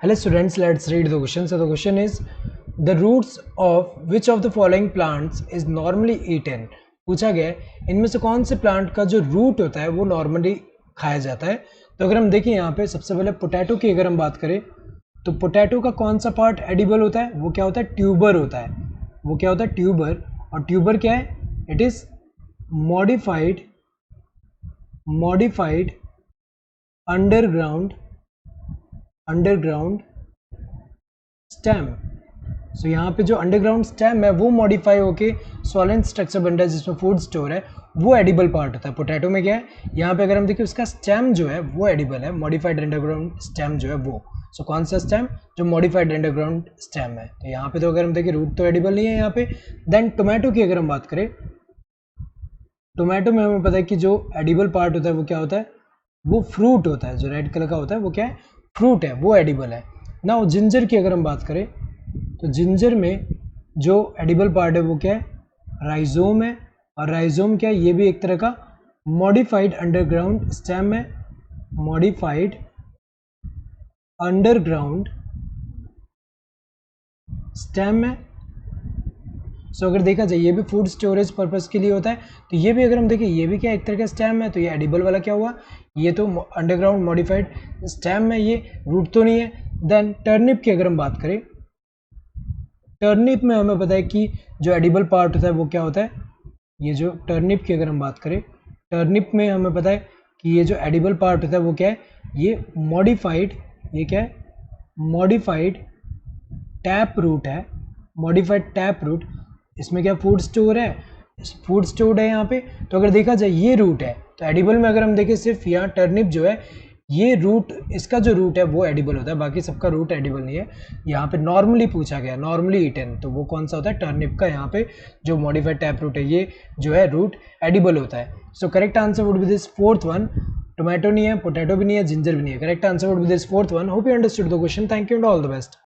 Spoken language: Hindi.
Hello students, let's read the question. So the question is, the roots of which of the following plants is normally eaten? पूछा गया है इनमें से कौन से प्लांट का जो रूट होता है वो नॉर्मली खाया जाता है। तो अगर हम देखें यहाँ पे सबसे पहले पोटैटो की अगर हम बात करें तो पोटैटो का कौन सा पार्ट एडिबल होता है, वो क्या होता है, ट्यूबर होता है। वो क्या होता है, ट्यूबर। और ट्यूबर क्या है, it is modified underground stem. So यहाँ पे जो अंडरग्राउंड स्टेम है वो मॉडिफाई होके सॉलिड स्ट्रक्चर बन रहा है जिसमें फूड स्टोर है, वो एडिबल पार्ट होता है। पोटैटो में क्या है, यहाँ पे अगर हम देखें उसका स्टेम जो है वो एडिबल है, मॉडिफाइड अंडरग्राउंड स्टेम जो है वो। सो कौन सा स्टेम, जो मॉडिफाइड अंडरग्राउंड स्टेम है। तो यहाँ पे तो अगर हम देखें रूट तो एडिबल नहीं है यहाँ पे। देन टोमेटो की अगर हम बात करें, टोमेटो में हमें पता है कि जो एडिबल पार्ट होता है वो क्या होता है, वो फ्रूट होता है। जो रेड कलर का होता है वो क्या है, फ्रूट है, वो एडिबल है ना। जिंजर की अगर हम बात करें तो जिंजर में जो एडिबल पार्ट है वो क्या है, राइजोम है। और राइजोम क्या है, ये भी एक तरह का मॉडिफाइड अंडरग्राउंड स्टेम है, मॉडिफाइड अंडरग्राउंड स्टेम है। सो अगर देखा जाए ये भी फूड स्टोरेज पर्पस के लिए होता है। तो ये भी अगर हम देखें ये भी क्या एक तरह का स्टेम है। तो ये एडिबल वाला क्या हुआ, ये तो अंडरग्राउंड मॉडिफाइड स्टेम है, ये रूट तो नहीं है। देन टर्निप की अगर हम बात करें, टर्निप में हमें पता है कि जो एडिबल पार्ट होता है वो क्या होता है, ये जो टर्निप की अगर हम बात करें, टर्निप में हमें पता है कि ये जो एडिबल पार्ट होता है वो क्या है, ये मॉडिफाइड, ये क्या है, मॉडिफाइड टैप रूट है, मॉडिफाइड टैप रूट। इसमें क्या फूड स्टोर है, फूड स्टोर्ड है यहाँ पे। तो अगर देखा जाए ये रूट है। तो एडिबल में अगर हम देखें सिर्फ यहाँ टर्निप जो है ये रूट, इसका जो रूट है वो एडिबल होता है, बाकी सबका रूट एडिबल नहीं है। यहाँ पे नॉर्मली पूछा गया, नॉर्मली ईटन, तो वो कौन सा होता है, टर्निप का यहाँ पे जो मॉडिफाइड टैप रूट है ये जो है रूट एडिबल होता है। So correct answer would be this fourth one. Tomato नहीं है, पोटैटो भी नहीं है, जिंजर भी नहीं है। Correct answer would be this fourth one. Hope you understood the question. Thank you and all the best.